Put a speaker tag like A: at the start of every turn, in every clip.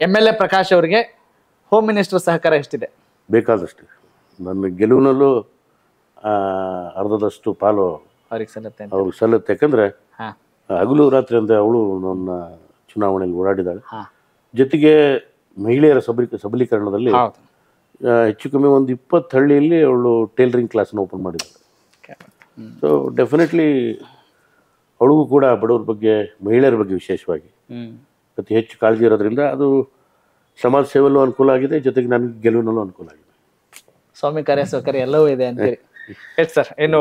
A: MLA Prakash ಅವರಿಗೆ home minister ಸಹಕಾರ ಎಷ್ಟಿದೆ?
B: ಬೇಕಾದಷ್ಟು. ನನ್ನ ಗೆಲುವಿನಲ್ಲೂ ಅರ್ಧದಷ್ಟು ಪಾಲು
A: ಅವ್ರಿಗೆ ಸಲ್ಲತ್ತೆ
B: ಅವ್ರಿಗೆ ಸಲ್ಲುತ್ತೆ. ಯಾಕಂದರೆ ಹಗಲು ರಾತ್ರಿ ಅಂದರೆ ಅವಳು ನನ್ನ ಚುನಾವಣೆಯಲ್ಲಿ ಓಡಾಡಿದ್ದಾಳೆ. ಜೊತೆಗೆ ಮಹಿಳೆಯರ ಸಬಲೀಕರಣದಲ್ಲಿ ಹೆಚ್ಚು ಕಮ್ಮಿ ಒಂದು 20 ಹಳ್ಳಿಯಲ್ಲಿ ಅವಳು ಟೇಲರಿಂಗ್ ಕ್ಲಾಸನ್ನು ಓಪನ್ ಮಾಡಿದ್ದಾಳೆ. ಸೊ ಡೆಫಿನೆಟ್ಲಿ ಅವಳಿಗೂ ಕೂಡ ಬಡವ್ರ ಬಗ್ಗೆ, ಮಹಿಳೆಯರ ಬಗ್ಗೆ ವಿಶೇಷವಾಗಿ ಅತಿ ಹೆಚ್ಚು ಕಾಳಜಿ ಇರೋದ್ರಿಂದ ಅದು ಸಮಾಜ ಸೇವೆಯಲ್ಲೂ ಅನುಕೂಲ ಆಗಿದೆ, ಜೊತೆಗೆ ನನಗೆ ಗೆಲುವಿನಲ್ಲೂ ಅನುಕೂಲ ಆಗಿದೆ.
A: ಸ್ವಾಮಿ ಕಾರ್ಯ ಸೌಕರ್ಯ ಎಲ್ಲವೂ ಇದೆ ಅಂತೇಳಿ. ಹೇಳಿ ಸರ್, ಏನು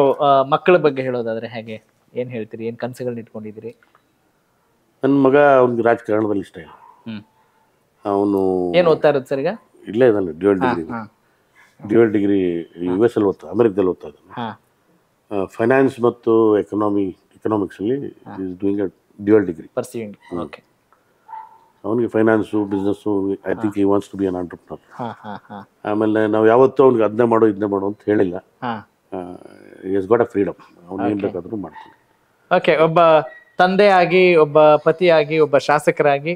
A: ಮಕ್ಕಳ ಬಗ್ಗೆ ಹೇಳೋದಾದ್ರೆ ಹೇಗೆ, ಏನು ಹೇಳ್ತೀರಿ, ಏನು ಕನಸುಗಳನ್ನ ಇಟ್ಕೊಂಡಿದ್ದೀರಿ?
B: ನನ್ನ ಮಗ ಅವ್ನಿಗೆ ರಾಜಕಾರಣದಲ್ಲಿ ಇಷ್ಟ ಇಲ್ಲ. ಅವನು
A: ಏನು ಓದ್ತಾ ಇರೋದು ಸರ್ ಈಗ?
B: ಇಲ್ಲೇ ಇದ್ದಾನೆ, ಡ್ಯುಯಲ್ ಡಿಗ್ರಿ US ಅಲ್ಲಿ ಓದ್ತಾ, ಅಮೆರಿಕದಲ್ಲಿ ಓದ್ತಾ ಇದ್ದಾನೆ. ಫೈನಾನ್ಸ್ ಮತ್ತು ಎಕನಾಮಿಕ್ಸಲ್ಲಿ is doing a dual degree.
A: Okay.
B: ಅವನಿಗೆ finance, business, I think he wants to be an entrepreneur. ಆಮೇಲೆ ನಾವು ಯಾವತ್ತೂ ಅವ್ನಿಗೆ ಅದನ್ನೇ ಮಾಡು ಅಂತ ಹೇಳಿಲ್ಲ. ಈಸ್ ಗಾಟ್ ಅ ಫ್ರೀಡಮ್, ಅವ್ನು ಏನು ಬೇಕಾದ್ರೂ ಮಾಡ್ತಾನೆ.
A: ಓಕೆ. ಒಬ್ಬ ತಂದೆಯಾಗಿ, ಒಬ್ಬ ಪತಿಯಾಗಿ, ಒಬ್ಬ ಶಾಸಕರಾಗಿ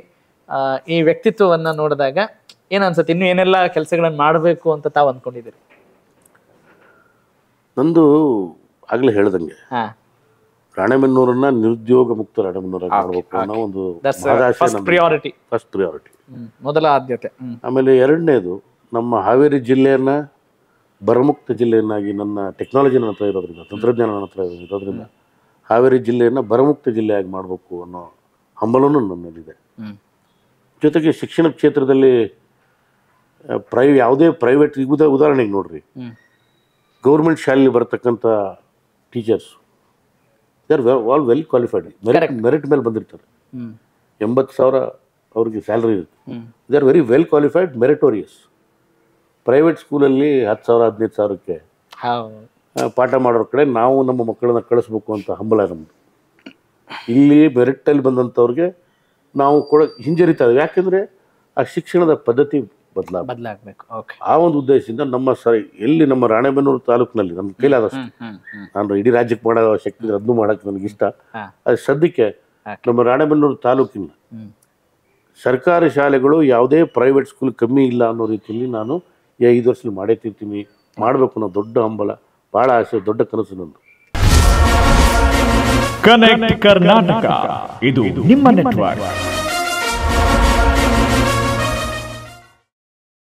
A: ಈ ವ್ಯಕ್ತಿತ್ವವನ್ನ ನೋಡಿದಾಗ ಏನ್ ಅನ್ಸುತ್ತೆ? ಇನ್ನು ಏನೆಲ್ಲ ಕೆಲಸಗಳನ್ನ ಮಾಡಬೇಕು ಅಂತ ತಾವು ಅಂದ್ಕೊಂಡಿದ್ದೀರಿ?
B: ನಂದು ಆಗ್ಲೇ ಹೇಳ್ದಂಗೆ ರಾಣೆಬೆನ್ನೂರನ್ನ ನಿರುದ್ಯೋಗ ಮುಕ್ತ ರಾಣೆಬೆನ್ನೂರಾಗಿ ಮಾಡಬೇಕು ಅನ್ನೋ ಒಂದು
A: ಫಸ್ಟ್ ಪ್ರಿಯಾರಿಟಿ. ಮೊದಲ ಆದ್ಯತೆ.
B: ಆಮೇಲೆ ಎರಡನೇದು, ನಮ್ಮ ಹಾವೇರಿ ಜಿಲ್ಲೆಯನ್ನ ಬರಮುಕ್ತ ಜಿಲ್ಲೆಯನ್ನಾಗಿ, ನನ್ನ ಟೆಕ್ನಾಲಜಿ ನನ್ನ ಹತ್ರ ಇರೋದ್ರಿಂದ, ತಂತ್ರಜ್ಞಾನ ನನ್ನ ಹತ್ರ ಇರೋದ್ರಿಂದ ಹಾವೇರಿ ಜಿಲ್ಲೆಯನ್ನು ಬರಮುಕ್ತ ಜಿಲ್ಲೆಯಾಗಿ ಮಾಡಬೇಕು ಅನ್ನೋ ಹಂಬಲನೂ ನನ್ನಲ್ಲಿದೆ. ಜೊತೆಗೆ ಶಿಕ್ಷಣ ಕ್ಷೇತ್ರದಲ್ಲಿ ಯಾವುದೇ ಪ್ರೈವೇಟ್, ಉದಾಹರಣೆಗೆ ನೋಡ್ರಿ, ಗೌರ್ಮೆಂಟ್ ಶಾಲೆಯಲ್ಲಿ ಬರತಕ್ಕಂಥ teachers they are all well qualified, merit ಮೇಲೆ ಬಂದಿರ್ತಾರೆ. 80,000 ಅವ್ರಿಗೆ ಸ್ಯಾಲ್ರಿ ಇರುತ್ತೆ. They are very well qualified, meritorious. Private ಸ್ಕೂಲಲ್ಲಿ 10,000 15,000ಕ್ಕೆ ಪಾಠ ಮಾಡೋರ ಕಡೆ ನಾವು ನಮ್ಮ ಮಕ್ಕಳನ್ನ ಕಳಿಸ್ಬೇಕು ಅಂತ ಹಂಬಲ ನಮ್ಮದು. ಇಲ್ಲಿ ಮೆರಿಟಲ್ಲಿ ಬಂದಂಥವ್ರಿಗೆ ನಾವು ಹಿಂಜರಿತಾ ಇದ್ದೀವಿ. ಯಾಕೆಂದರೆ ಆ ಶಿಕ್ಷಣದ ಪದ್ಧತಿ
A: ಬದಲಾಗಬೇಕು.
B: ಆ ಒಂದು ಉದ್ದೇಶದಿಂದ ಎಲ್ಲಿ ನಮ್ಮ ರಾಣೆಬೆನ್ನೂರು ತಾಲೂಕಿನಲ್ಲಿ ನನ್ನ ಕೈಲಾದಷ್ಟು, ನಾನು ಇಡೀ ರಾಜ್ಯಕ್ಕೆ ಮಾಡೋ ಶಕ್ತಿ ಅದನ್ನು ಮಾಡೋಕ್ಕೆ ನನಗಿಷ್ಟ. ಅದು ಸದ್ಯಕ್ಕೆ ನಮ್ಮ ರಾಣೆಬೆನ್ನೂರು ತಾಲೂಕಿನ ಸರ್ಕಾರಿ ಶಾಲೆಗಳು ಯಾವುದೇ ಪ್ರೈವೇಟ್ ಸ್ಕೂಲ್ ಕಮ್ಮಿ ಇಲ್ಲ ಅನ್ನೋ ರೀತಿಯಲ್ಲಿ ನಾನು 5 ವರ್ಷದಲ್ಲಿ ಮಾಡೇ ತಿರ್ತೀನಿ, ಮಾಡಬೇಕು ಅನ್ನೋ ದೊಡ್ಡ ಹಂಬಲ, ಭಾಳ ಆಸೆ, ದೊಡ್ಡ ಕನಸು ನಂದು.
C: ಕನೆಕ್ಟ್ ಕರ್ನಾಟಕ, ಇದು ನಿಮ್ಮ ನೆಟ್ವರ್ಕ್.